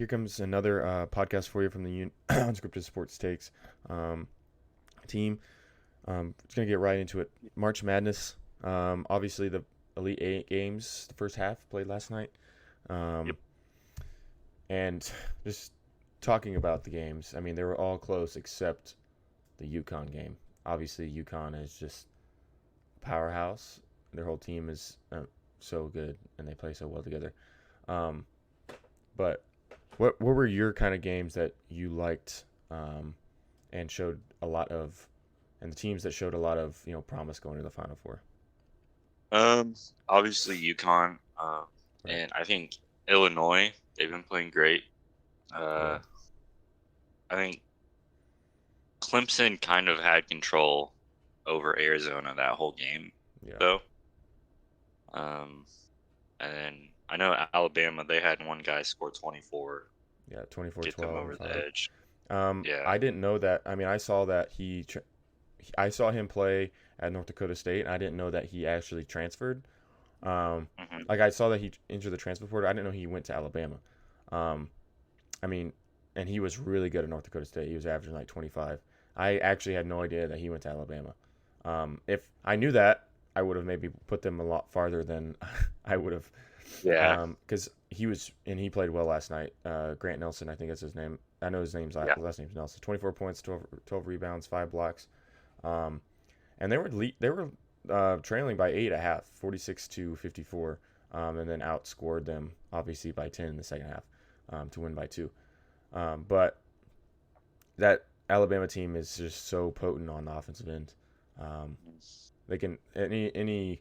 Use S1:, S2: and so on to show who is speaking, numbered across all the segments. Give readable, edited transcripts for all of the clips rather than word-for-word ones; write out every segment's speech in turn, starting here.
S1: Here comes another podcast for you from the Unscripted Sports Takes team. Just gonna get right into it. March Madness. Obviously, the Elite Eight games, the first half played last night,
S2: Yep.
S1: um, and just talking about the games. I mean, they were all close except the UConn game. Obviously, UConn is just a powerhouse. Their whole team is so good, and they play so well together. Um, but what were your kind of games that you liked and showed a lot of, and the teams that showed a lot of promise going to the Final Four?
S2: Obviously UConn,
S1: Right.
S2: and I think Illinois. They've been playing great.
S1: Yeah.
S2: Uh, I think Clemson kind of had control over Arizona that whole game,
S1: Yeah.
S2: though. Um, and then I know Alabama. They had one guy score 24,
S1: Yeah. 24,
S2: get them
S1: 12, and
S2: over the
S1: 5.
S2: edge. Yeah,
S1: I didn't know that. I mean, I saw that I saw him play at North Dakota State, and I didn't know that he actually transferred. Um,
S2: hmm
S1: like I saw that he entered the transfer portal. I didn't know he went to Alabama. Um, I mean, and he was really good at North Dakota State. He was averaging like 25. I actually had no idea that he went to Alabama. If I knew that, I would have maybe put them a lot farther than I would have,
S2: yeah,
S1: because he played well last night. Grant Nelson, I think that's his name. I know his
S2: yeah.
S1: last name's Nelson. 24 points, 12 rebounds, 5 blocks. Um, and they were trailing by 8 at half, 46-54, and then outscored them obviously by 10 in the second half to win by 2. But that Alabama team is just so potent on the offensive end. Um, they can any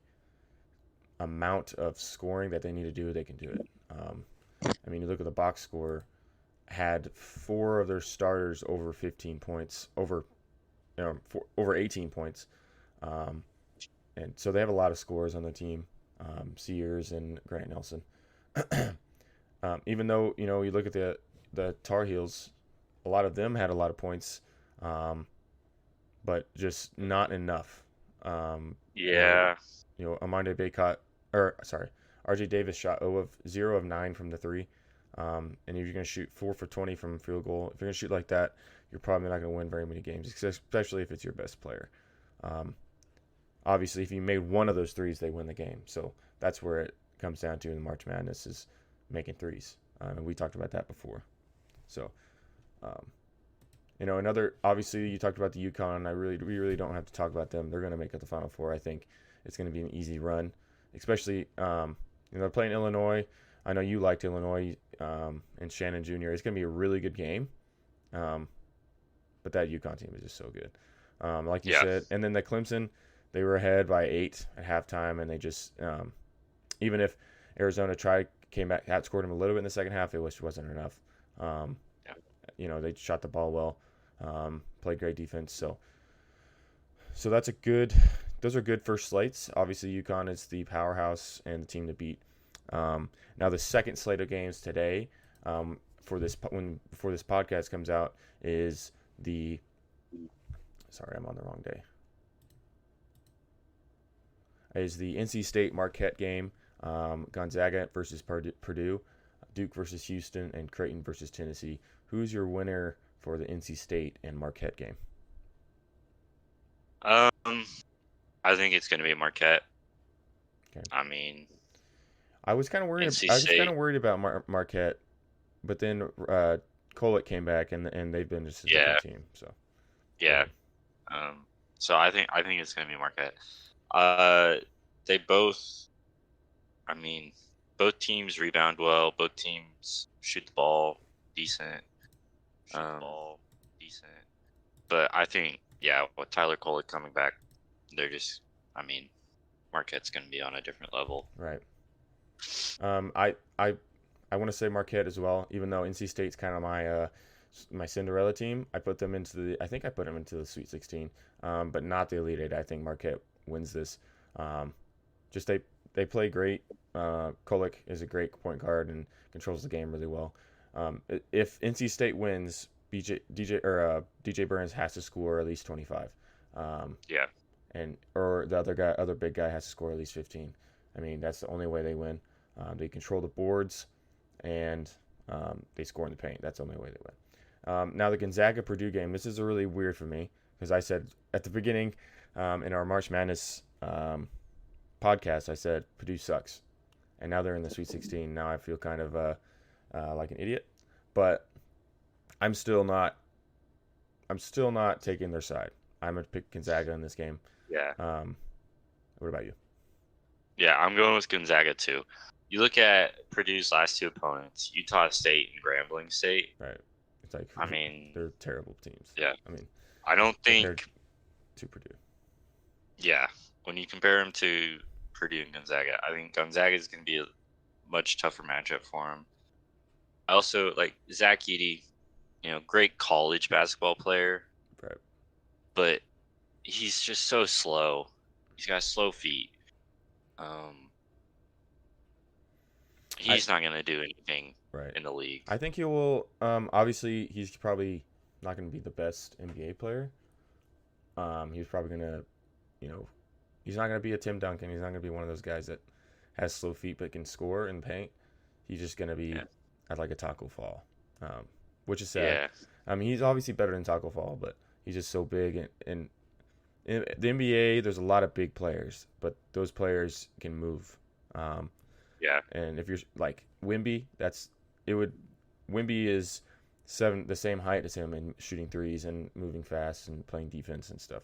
S1: amount of scoring that they need to do, they can do it. I mean, you look at the box score, had 4 of their starters over 15 points, over 18 points, um, and so they have a lot of scores on the team. Sears and Grant Nelson. Even though you look at the Tar Heels, a lot of them had a lot of points, um, but just not enough. Um, you know,
S2: Yeah.
S1: Amande Baycott, or sorry, RJ Davis shot 0 of 9 from the three, and if you're gonna shoot 4 for 20 from field goal, if you're gonna shoot like that, you're probably not gonna win very many games, especially if it's your best player. Um, Obviously, if you made one of those threes, they win the game. So that's where it comes down to in March Madness is making threes, and we talked about that before. So, um, another obviously you talked about the UConn. We really don't have to talk about them. They're going to make it the Final Four. I think it's going to be an easy run, especially they're playing Illinois. I know you liked Illinois and Shannon Jr. It's going to be a really good game, um, but that UConn team is just so good, like you
S2: Yeah.
S1: said. And then the Clemson, they were ahead by 8 at halftime, and they just even if Arizona came back, outscored them a little bit in the second half, it wasn't enough. Um,
S2: Yeah.
S1: they shot the ball well, played great defense. So that's a good. Those are good first slates. Obviously, UConn is the powerhouse and the team to beat. Now the second slate of games today, before this podcast comes out, is the. Sorry, I'm on the wrong day. Is the NC State Marquette game, Gonzaga versus Purdue, Duke versus Houston, and Creighton versus Tennessee. Who's your winner for the NC State and Marquette game?
S2: Um, I think it's gonna be Marquette.
S1: Okay.
S2: I mean,
S1: I was kind of worried.
S2: NC
S1: I was kind of
S2: State.
S1: worried about Marquette, but then Colett came back, and they've been just a
S2: Yeah.
S1: different team. So go
S2: Yeah.
S1: ahead.
S2: So I think it's gonna be Marquette. Uh, they both. I mean, both teams rebound well. Both teams shoot the ball decent. Decent. But I think, yeah, with Tyler Coley coming back, they're just. I mean, Marquette's gonna be on a different level.
S1: Right. I want to say Marquette as well, even though NC State's kind of my Cinderella team. I think I put them into the Sweet 16, but not the Elite Eight. I think Marquette wins this. Um, just they play great. Kolek is a great point guard and controls the game really well. If NC State wins, DJ Burns has to score at least 25, um,
S2: Yeah.
S1: and or the other big guy has to score at least 15. I mean, that's the only way they win. They control the boards, and They score in the paint. That's the only way they win. Now the Gonzaga Purdue game. This is really weird for me because I said at the beginning in our March Madness podcast, I said Purdue sucks, and now they're in the Sweet 16. Now I feel kind of like an idiot, but I'm still not. I'm still not taking their side. I'm gonna pick Gonzaga in this game.
S2: Yeah.
S1: What about you?
S2: Yeah, I'm going with Gonzaga too. You look at Purdue's last two opponents, Utah State and Grambling State.
S1: Right. It's like
S2: I mean,
S1: they're terrible teams.
S2: yeah.
S1: I mean,
S2: I don't
S1: compared
S2: think.
S1: to Purdue.
S2: Yeah, when you compare them to Purdue and Gonzaga, I think Gonzaga is going to be a much tougher matchup for him. I also like Zach Edey, great college basketball player,
S1: Right.
S2: but he's just so slow. He's got slow feet. He's not going to do anything
S1: Right.
S2: in the league.
S1: I think he will. Obviously, he's probably not going to be the best NBA player. He's probably going to, he's not going to be a Tim Duncan. He's not going to be one of those guys that has slow feet but can score in paint. He's just going to be at like a Taco Fall, which is sad.
S2: Yeah.
S1: I mean, he's obviously better than Taco Fall, but he's just so big. And in the NBA, there's a lot of big players, but those players can move.
S2: Yeah.
S1: And if you're like Wimby, Wimby is the same height as him and shooting threes and moving fast and playing defense and stuff.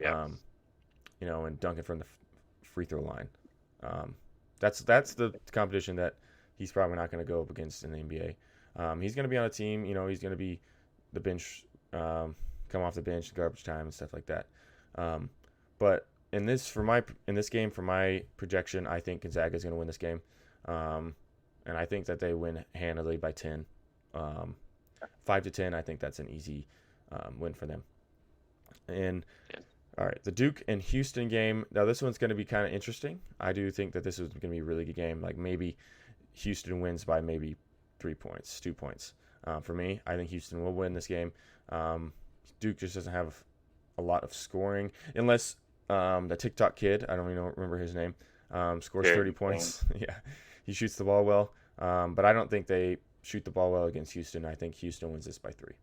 S2: Yeah.
S1: And dunking from the free throw line. That's the competition that he's probably not going to go up against in the NBA. He's going to be on a team. He's going to be the bench, come off the bench, garbage time and stuff like that. But in this game, for my projection, I think Gonzaga is going to win this game, and I think that they win handily by 10, 5-10. I think that's an easy win for them. And all right, the Duke and Houston game. Now this one's going to be kind of interesting. I do think that this is going to be a really good game. Like maybe Houston wins by maybe 3 points, 2 points. For me, I think Houston will win this game. Duke just doesn't have a lot of scoring unless the TikTok kid, I don't even remember his name, scores 30 points. Yeah, he shoots the ball well, but I don't think they shoot the ball well against Houston. I think Houston wins this by 3.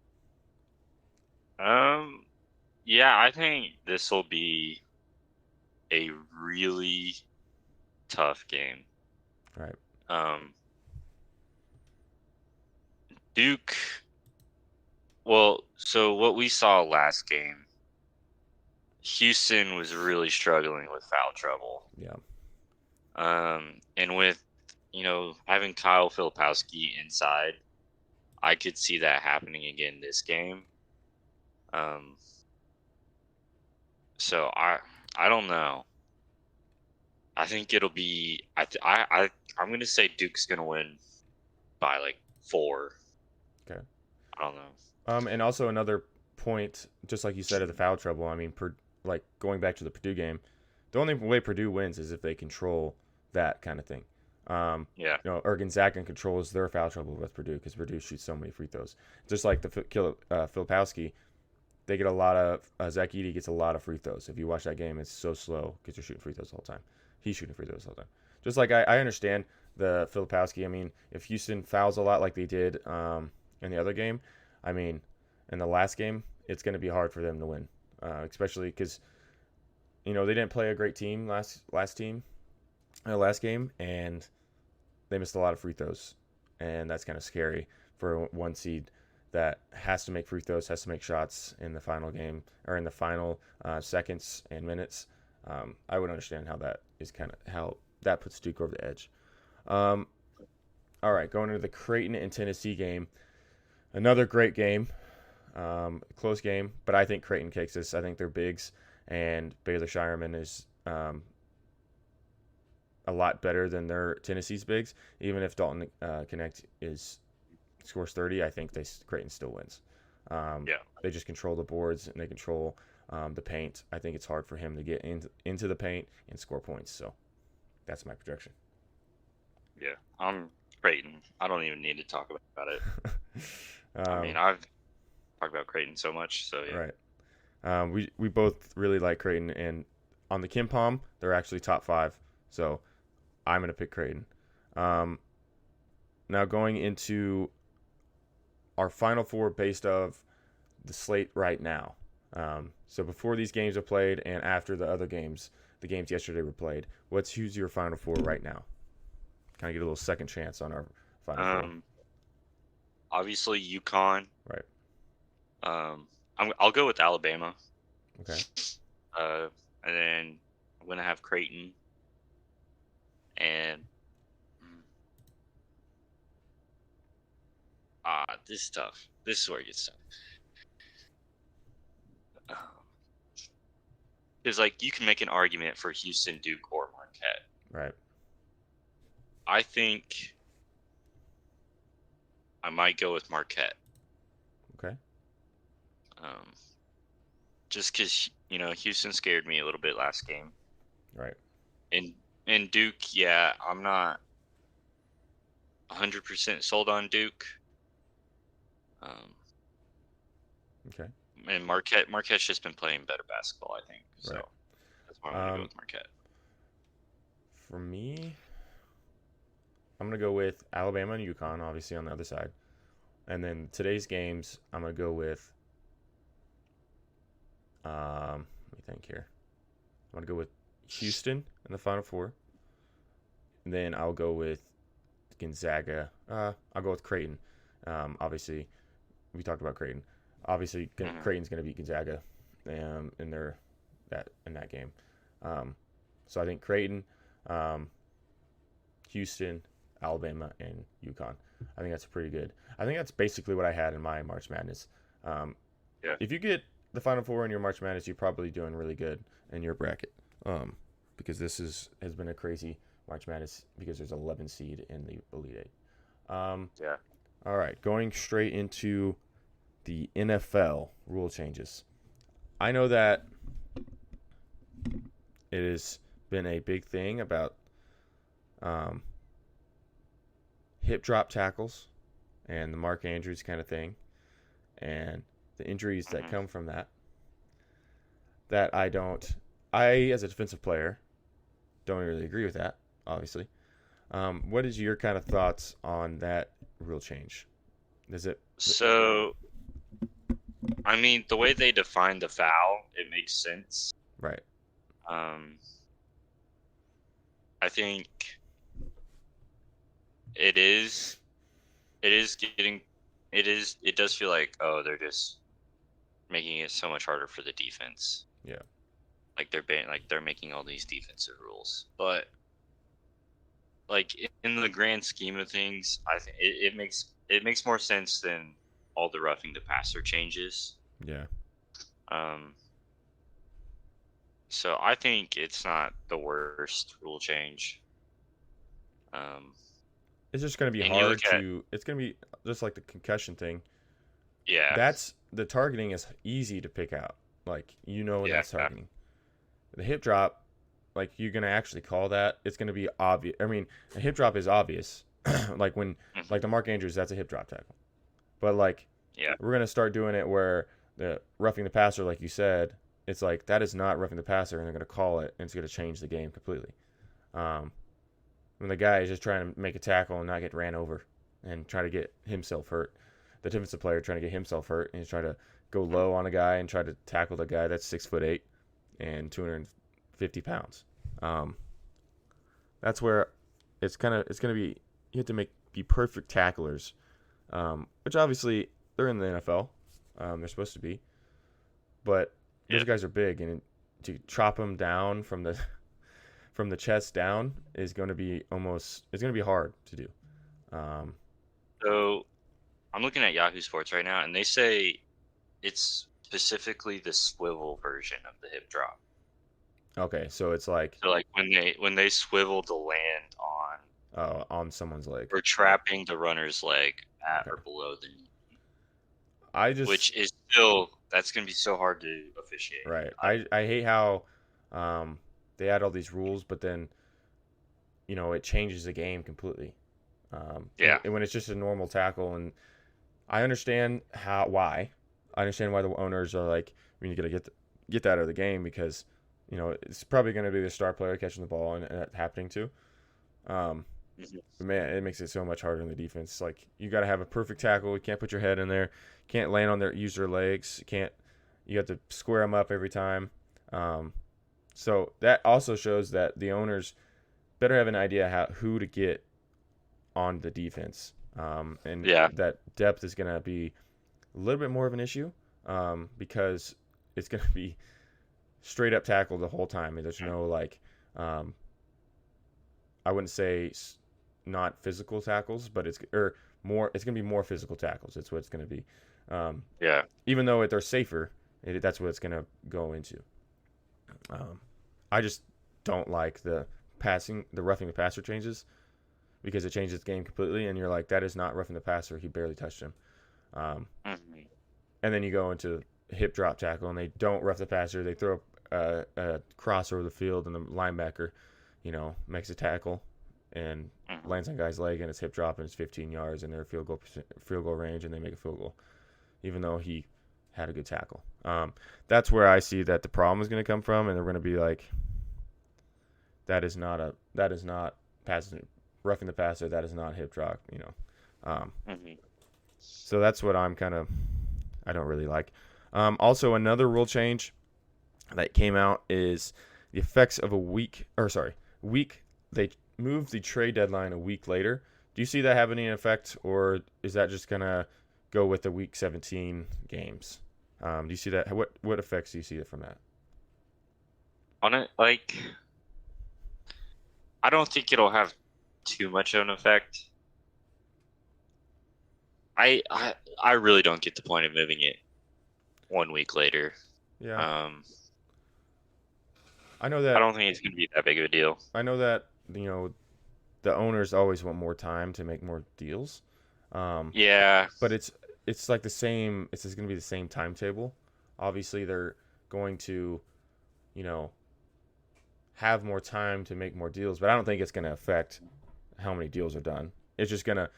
S2: Yeah, I think this will be a really tough game.
S1: Right.
S2: Duke. Well, so what we saw last game, Houston was really struggling with foul trouble.
S1: Yeah.
S2: And with, having Kyle Filipowski inside, I could see that happening again this game. So I don't know. I think it'll be I'm going to say Duke's going to win by like 4.
S1: Okay.
S2: I don't know.
S1: And also another point, just like you said, of the foul trouble. I mean, like going back to the Purdue game, the only way Purdue wins is if they control that kind of thing. Or Gonzaga controls their foul trouble with Purdue because Purdue shoots so many free throws. Just like the Filipowski, they get a lot of Zach Edey gets a lot of free throws. If you watch that game, it's so slow because you're shooting free throws the whole time. He's shooting free throws the whole time. Just like I understand the Filipowski. I mean, if Houston fouls a lot like they did in the other game, I mean, in the last game, it's going to be hard for them to win, especially because they didn't play a great team last game, and they missed a lot of free throws, and that's kind of scary for one seed that has to make free throws, has to make shots in the final game or in the final seconds and minutes. I would understand how that puts Duke over the edge. All right, going into the Creighton and Tennessee game, another great game, close game, but I think Creighton takes this. I think they're bigs, and Baylor Shireman is a lot better than their Tennessee's bigs. Even if Dalton Connect scores 30, I think Creighton still wins. They just control the boards and they control the paint. I think it's hard for him to get into the paint and score points. So that's my projection.
S2: Yeah, I'm Creighton. I don't even need to talk about it. I mean, I've talked about Creighton so much. So yeah.
S1: Right. We both really like Creighton, and on the Kim Pom, they're actually top 5. So I'm gonna pick Creighton. Now going into our Final Four based of the slate right now. So before these games are played and after the games yesterday were played, who's your Final Four right now? Kind of get a little second chance on our Final Four.
S2: Obviously UConn.
S1: Right.
S2: I'll go with Alabama.
S1: Okay.
S2: And then I'm gonna have Creighton. And this is tough. This is where it gets tough. Because like you can make an argument for Houston, Duke, or Marquette.
S1: Right.
S2: I think I might go with Marquette.
S1: Okay.
S2: Just because Houston scared me a little bit last game.
S1: Right.
S2: And Duke, yeah, I'm not 100% sold on Duke.
S1: Okay.
S2: And Marquette's just been playing better basketball, I think. So
S1: right.
S2: That's why I'm gonna go with Marquette.
S1: For me, I'm gonna go with Alabama and UConn, obviously on the other side, and then today's games, I'm gonna go with. Let me think here. I'm gonna go with Houston in the Final Four, and then I'll go with Gonzaga. I'll go with Creighton. Obviously, we talked about Creighton. Obviously, Creighton's gonna beat Gonzaga, in that game. So I think Creighton, Houston, Alabama, and UConn. I think that's pretty good. I think that's basically what I had in my March Madness.
S2: Yeah.
S1: If you get the Final Four in your March Madness, you're probably doing really good in your bracket. Because this has been a crazy March Madness because there's 11 seed in the Elite Eight.
S2: Yeah.
S1: All right, going straight into the NFL rule changes. I know that it has been a big thing about hip drop tackles and the Mark Andrews kind of thing and the injuries that come from that I as a defensive player don't really agree with that, obviously. What is your kind of thoughts on that rule change?
S2: So I mean, the way they define the foul, it makes sense.
S1: Right.
S2: I think it does feel like, they're just making it so much harder for the defense.
S1: Yeah.
S2: Like they're making all these defensive rules. But like in the grand scheme of things, I think it makes more sense than all the roughing the passer changes.
S1: Yeah.
S2: So I think it's not the worst rule change.
S1: It's just going to be hard to. It's going to be just like the concussion thing.
S2: Yeah.
S1: That's the targeting is easy to pick out. Like that's targeting. The hip drop, like you're going to actually call that. It's going to be obvious. I mean, a hip drop is obvious. Like when like the Mark Andrews, that's a hip drop tackle. But like we're going to start doing it where the roughing the passer, like you said, it's like that is not roughing the passer, and they're going to call it, and it's going to change the game completely. When the guy is just trying to make a tackle and not get ran over and try to get himself hurt, the defensive player trying to get himself hurt, and he's trying to go low on a guy and try to tackle the guy that's 6'8" and 250 pounds. That's where it's going to be. You have to be perfect tacklers, which obviously they're in the NFL. They're supposed to be, but those guys are big, and to chop them down from the chest down is going to be hard to do.
S2: So I'm looking at Yahoo Sports right now, and they say it's specifically the swivel version of the hip drop.
S1: Okay, so it's like
S2: when they swivel to land
S1: on someone's leg,
S2: or trapping the runner's leg at or below the knee. Which is still, that's going to be so hard to officiate.
S1: Right. I hate how they add all these rules, but then it changes the game completely. And when it's just a normal tackle, and I understand why. I understand why the owners are like, we need to get that out of the game because it's probably going to be the star player catching the ball and that happening too.
S2: Mhm.
S1: man, it makes it so much harder in the defense. Like you got to have a perfect tackle. You can't put your head in there. Can't land on use their legs. You can't. You have to square them up every time. Um, so that also shows that the owners better have an idea who to get on the defense, and
S2: Yeah.
S1: that depth is going to be a little bit more of an issue because it's going to be straight up tackle the whole time. And there's no like, um, I wouldn't say not physical tackles, but it's or more. It's going to be more physical tackles. It's what it's going to be. Um,
S2: Yeah.
S1: Even though they're safer, that's what it's going to go into. Um, I just don't like the roughing the passer changes because it changes the game completely, and you're like, that is not roughing the passer. He barely touched him. Um,
S2: Mhm.
S1: and then you go into hip drop tackle, and they don't rough the passer. They throw a cross over the field, and the linebacker, makes a tackle and
S2: Mhm.
S1: lands on guy's leg, and it's hip drop, and it's 15 yards, and they're field goal range, and they make a field goal, even though he had a good tackle. That's where I see that the problem is going to come from, and they're going to be like, that is not passing roughing the passer. That is not hip drop.
S2: Mhm.
S1: So that's what I don't really like. Also, another rule change that came out is the effects of week. They moved the trade deadline a week later. Do you see that having an effect, or is that just gonna go with the week 17 games? Do you see that? What effects do you see from that?
S2: On it, like, I don't think it'll have too much of an effect. I really don't get the point of moving it 1 week later.
S1: Yeah,
S2: Um,
S1: I know
S2: I
S1: that.
S2: don't think it's going to be that big of a deal.
S1: I know that the owners always want more time to make more deals. Um,
S2: Yeah.
S1: but it's like the same. It's just going to be the same timetable. Obviously, they're going to, you know, have more time to make more deals, but I don't think it's going to affect how many deals are done. It's just going to,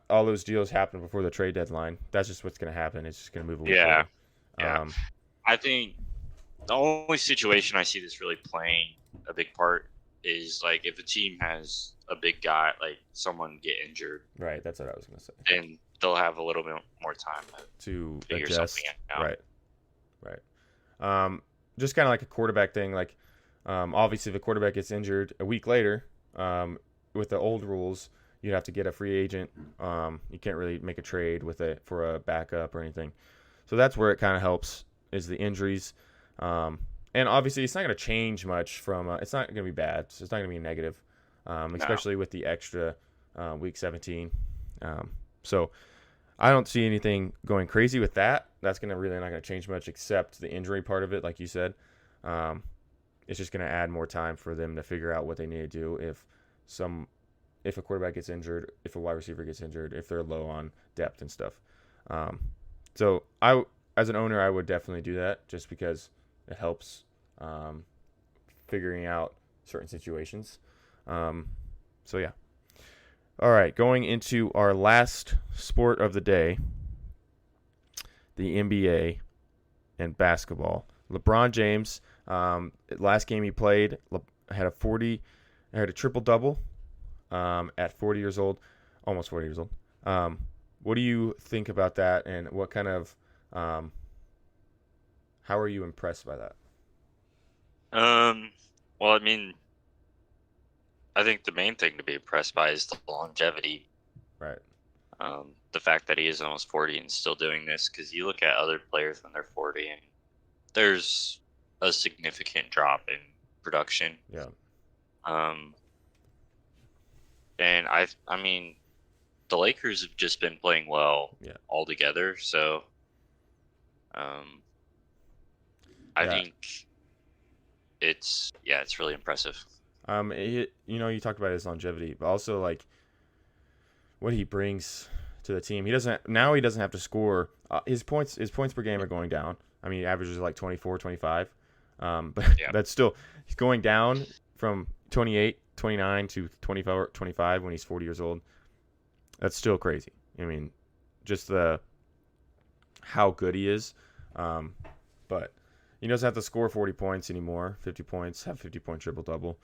S1: all those deals happen before the trade deadline. That's just what's going to happen. It's just going to move a week
S2: Yeah.
S1: later.
S2: Yeah.
S1: Um,
S2: I think the only situation I see this really playing a big part is like if a team has a big guy, like someone get injured,
S1: right. That's what I was going to say.
S2: then they'll have a little bit more time to
S1: To
S2: figure something
S1: adjust.
S2: out.
S1: Right. Right. Just kind of like a quarterback thing. Like, obviously, if a quarterback gets injured a week later, with the old rules, you'd have to get a free agent. You can't really make a trade with it for a backup or anything. So that's where it kind of helps is the injuries. And obviously, it's not going to change much from. It's not going to be bad. So it's not going to be negative,
S2: No.
S1: especially with the extra week 17. So I don't see anything going crazy with that. That's gonna really not gonna change much except the injury part of it, like you said. Um, it's just gonna add more time for them to figure out what they need to do if a quarterback gets injured, if a wide receiver gets injured, if they're low on depth and stuff. Um, so as an owner, I would definitely do that just because it helps um, figuring out certain situations. Um, so yeah. All right, going into our last sport of the day, the NBA and basketball. LeBron James, last game he played, had a triple double at 40 years old, almost 40 years old. What do you think about that, and what kind of, how are you impressed by that?
S2: Well, I mean, I think the main thing to be impressed by is the longevity.
S1: Right.
S2: The fact that he is almost 40 and still doing this, because you look at other players when they're 40 and there's a significant drop in production.
S1: Yeah.
S2: Um, and I mean, the Lakers have just been playing well
S1: Yeah.
S2: altogether. So, I
S1: Yeah.
S2: think it's really impressive.
S1: You talked about his longevity, but also like what he brings to the team. He doesn't have to score. His points per game are going down. I mean, he averages like 24, 25. But
S2: Yeah.
S1: that's still he's going down from 28, 29 to 24, 25 when he's 40 years old. That's still crazy. I mean, just how good he is. But he doesn't have to score 40 points anymore. 50 points, have 50-point triple double.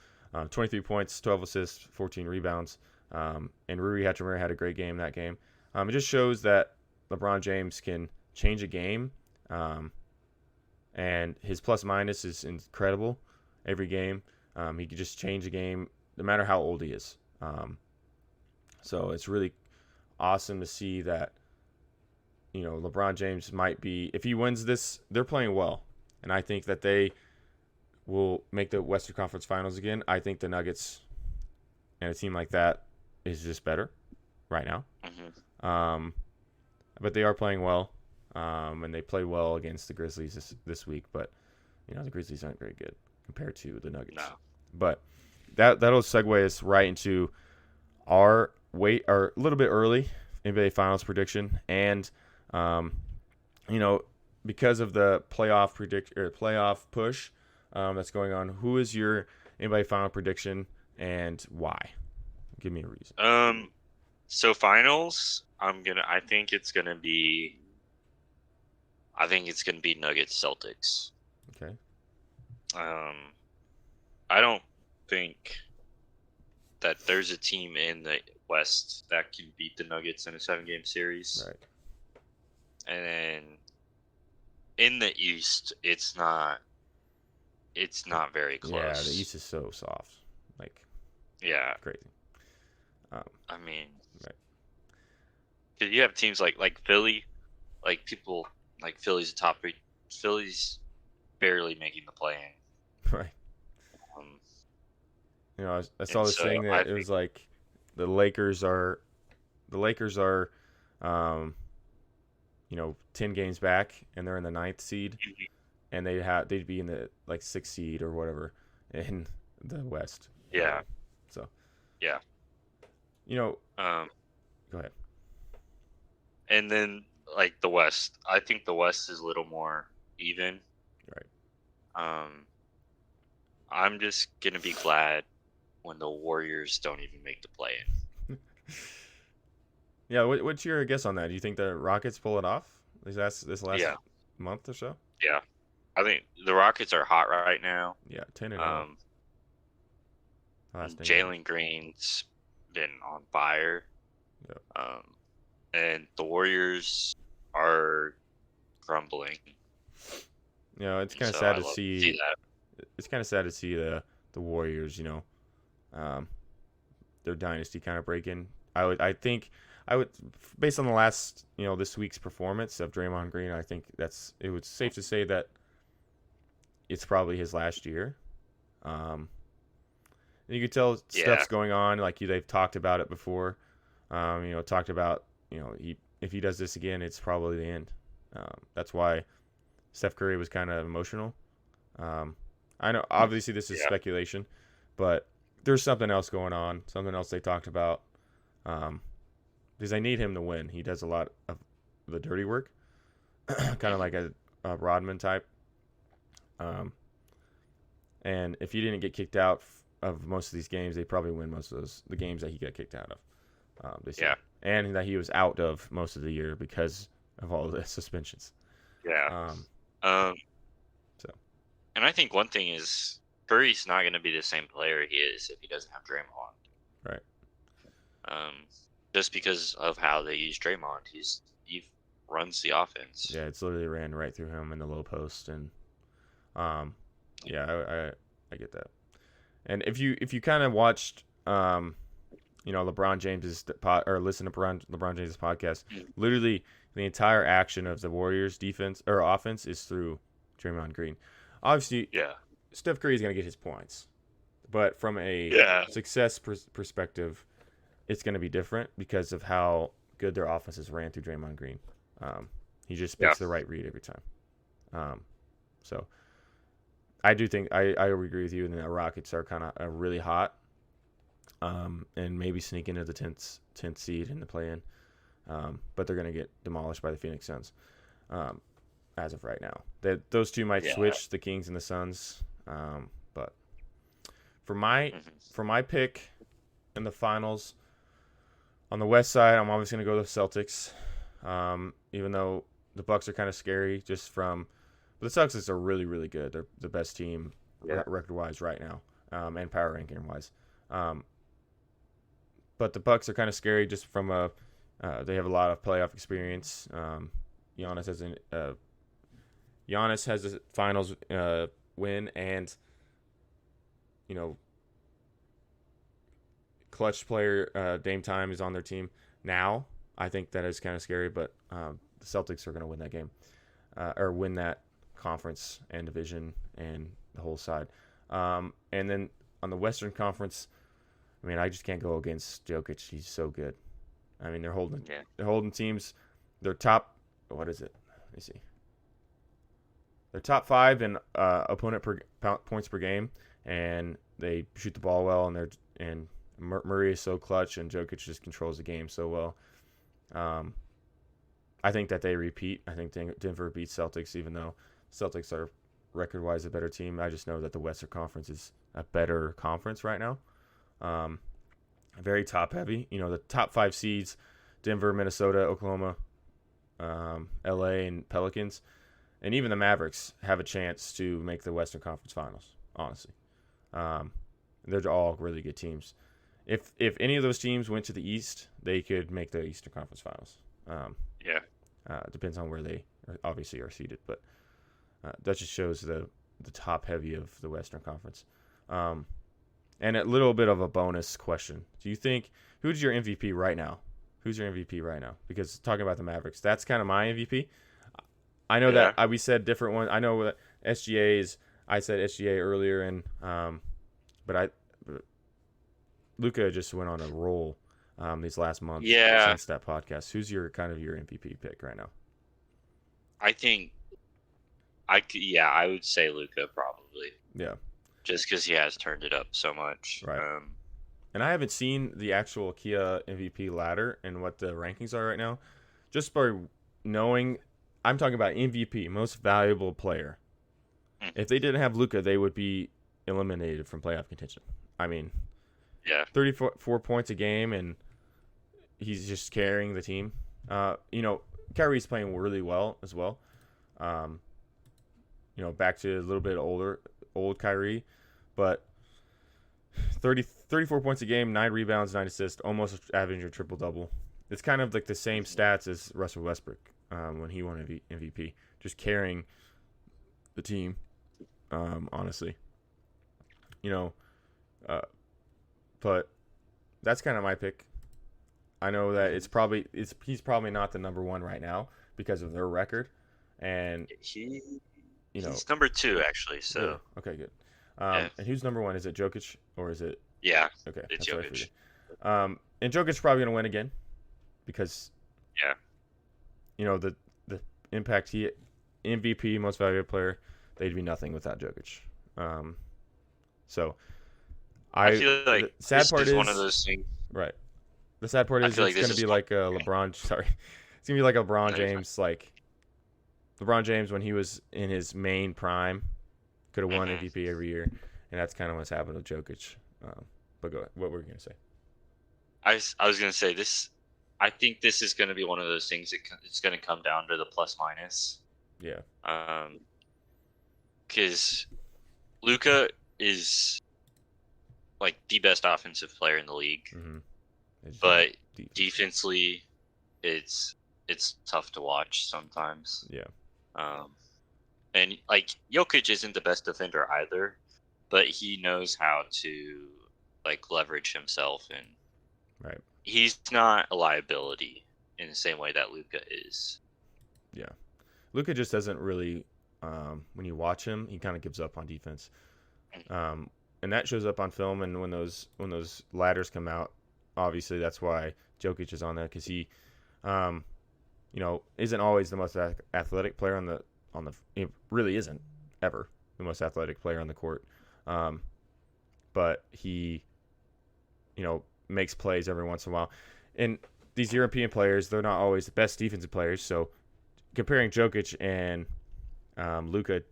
S1: 23 points, 12 assists, 14 rebounds. And Rui Hachimura had a great game that game. It just shows that LeBron James can change a game, and his plus minus is incredible every game. He can just change a game no matter how old he is. So it's really awesome to see that, LeBron James might be, if he wins this, they're playing well. And I think that they will make the Western Conference Finals again. I think the Nuggets and a team like that is just better right now.
S2: Mm-hmm.
S1: But they are playing well, and they play well against the Grizzlies this week. But the Grizzlies aren't very good compared to the Nuggets.
S2: No.
S1: But that'll segue us right into our a little bit early NBA Finals prediction, and because of the playoff push that's going on, who is your NBA Final prediction and why? Give me a reason.
S2: So finals, I think it's gonna be Nuggets Celtics.
S1: Okay.
S2: I don't think that there's a team in the West that can beat the Nuggets in a 7-game series.
S1: Right.
S2: And then in the East, it's not very close.
S1: Yeah, the East is so soft.
S2: Yeah.
S1: Crazy.
S2: I mean,
S1: right.
S2: 'Cause you have teams like Philly, people like Philly's the top 3. Philly's barely making the play-in.
S1: Right. I saw this thing that it was like the Lakers are 10 games back and they're in the 9th seed, and they'd be in the 6th seed or whatever in the West.
S2: Yeah.
S1: So.
S2: Yeah.
S1: Go ahead.
S2: And then the West, I think the West is a little more even.
S1: Right.
S2: I'm just gonna be glad when the Warriors don't even make the play-in.
S1: Yeah, what's your guess on that? Do you think the Rockets pull it off this last month or so?
S2: Yeah, I think the Rockets are hot right now.
S1: Yeah, 10-0.
S2: Jalen Green's been on fire.
S1: Yep.
S2: And the Warriors are crumbling.
S1: It's kind of sad to see that. It's kind of sad to see the Warriors, their dynasty kind of breaking. I think based on the last, this week's performance of Draymond Green, I think it was safe to say that it's probably his last year. You could tell stuff's going on, they've talked about it before. Talked about, if he does this again, it's probably the end. That's why Steph Curry was kind of emotional. I know, obviously, this is speculation, but there's something else going on, something else they talked about. Because they need him to win. He does a lot of the dirty work, kind of like a Rodman type. And if he didn't get kicked out of most of these games, they probably win most of the games that he got kicked out of this year. And that he was out of most of the year because of all the suspensions.
S2: Yeah.
S1: So.
S2: And I think one thing is Curry's not going to be the same player he is if he doesn't have Draymond.
S1: Right.
S2: Just because of how they use Draymond, he runs the offense.
S1: Yeah, it's literally ran right through him in the low post, and I get that. And if you kind of watched LeBron James's or listen to LeBron James's podcast, literally the entire action of the Warriors defense or offense is through Draymond Green. Obviously, Steph Curry is going to get his points, but from a success perspective, it's going to be different because of how good their offenses ran through Draymond Green. He just picks the right read every time. So I do think I agree with you, and the Rockets are kind of really hot, and maybe sneak into the 10th seed in the play-in. But they're going to get demolished by the Phoenix Suns as of right now. Those two might switch, the Kings and the Suns. But for my pick in the finals, on the West side, I'm obviously going to go with the Celtics, even though the Bucks are kind of scary just from – but the Celtics are really, really good. They're the best team record-wise right now, and power ranking-wise. but the Bucks are kind of scary just from they have a lot of playoff experience. Giannis has a finals win, and clutch player Dame Time is on their team now. I think that is kind of scary, but the Celtics are going to win that game or win that conference and division and the whole side. And then on the Western Conference, I mean, I just can't go against Jokic. He's so good. I mean, they're holding teams. They're top. What is it? Let me see. They're top 5 in opponent points per game, and they shoot the ball well. And Murray is so clutch, and Jokic just controls the game so well. I think that they repeat. I think Denver beats Celtics, even though Celtics are record-wise a better team. I just know that the Western Conference is a better conference right now. Very top-heavy. The top 5 seeds, Denver, Minnesota, Oklahoma, LA, and Pelicans, and even the Mavericks have a chance to make the Western Conference Finals, honestly. They're all really good teams. If any of those teams went to the East, they could make the Eastern Conference Finals. Depends on where they obviously are seated, but that just shows the top heavy of the Western Conference. And a little bit of a bonus question: do you think who's your MVP right now? Who's your MVP right now? Because talking about the Mavericks, that's kind of my MVP. I know that we said different ones. I know that SGA I said SGA earlier, and but Luka just went on a roll these last months since that podcast. Who's your MVP pick right now?
S2: I think I would say Luka probably.
S1: Yeah.
S2: Just because he has turned it up so much.
S1: Right. And I haven't seen the actual Kia MVP ladder and what the rankings are right now. Just by knowing, I'm talking about MVP, most valuable player. If they didn't have Luka, they would be eliminated from playoff contention. I mean, 34 points a game, and he's just carrying the team. Kyrie's playing really well as well. Back to a little bit old Kyrie, but 34 points a game, 9 rebounds, 9 assists, almost averaging a triple-double. It's kind of like the same stats as Russell Westbrook when he won MVP, just carrying the team, honestly. But that's kind of my pick. I know that he's probably not the number 1 right now because of their record, and
S2: he's number 2 actually. So
S1: yeah. Okay, good. And who's number 1? Is it Jokic or is it?
S2: Yeah.
S1: Okay,
S2: it's
S1: that's
S2: Jokic.
S1: And Jokic's probably gonna win again because the impact MVP, most valuable player, they'd be nothing without Jokic. So
S2: I feel like
S1: the sad part is
S2: one of those things.
S1: Right. The sad part is it's going to be like LeBron. Sorry, it's going to be like LeBron James. Like LeBron James when he was in his main prime, could have won MVP every year, and that's kind of what's happened with Jokic. But go ahead. What were you going to say?
S2: I was going to say this. I think this is going to be one of those things. It's going to come down to the plus minus.
S1: Yeah.
S2: Because Luka is like the best offensive player in the league.
S1: Mm-hmm.
S2: But defensively, it's tough to watch sometimes.
S1: Yeah.
S2: And like Jokic isn't the best defender either, but he knows how to like leverage himself, and
S1: right.
S2: He's not a liability in the same way that Luka is.
S1: Yeah. Luka just doesn't really when you watch him, he kind of gives up on defense. And that shows up on film, and when those ladders come out, obviously that's why Jokic is on that, because he isn't always the most athletic player on the it really isn't ever the most athletic player on the court. But he makes plays every once in a while. And these European players, they're not always the best defensive players, so comparing Jokic and Luka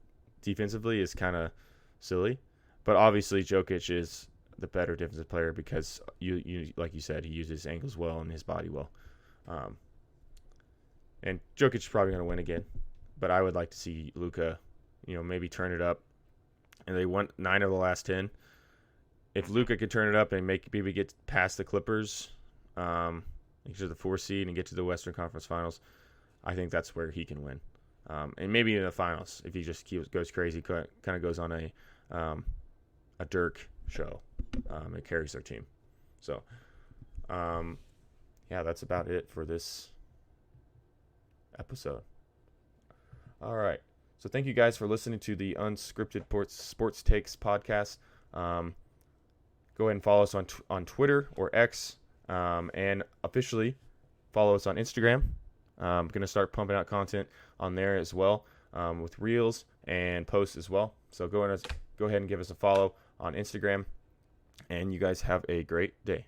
S1: defensively is kind of silly. But obviously Jokic is the better defensive player because you like you said, he uses his ankles well and his body well. And Jokic is probably going to win again, but I would like to see Luka, maybe turn it up. And they won 9 of the last 10. If Luka could turn it up and maybe get past the Clippers get to the 4 seed and get to the Western Conference Finals, I think that's where he can win. And maybe in the finals, if he just goes crazy, kind of goes on a Dirk show and carries their team. So, yeah, that's about it for this episode. All right. So thank you guys for listening to the Unscripted Sports Takes podcast. Go ahead and follow us on Twitter or X, and officially follow us on Instagram. I'm going to start pumping out content on there as well, with reels and posts as well. So go ahead and give us a follow on Instagram, and you guys have a great day.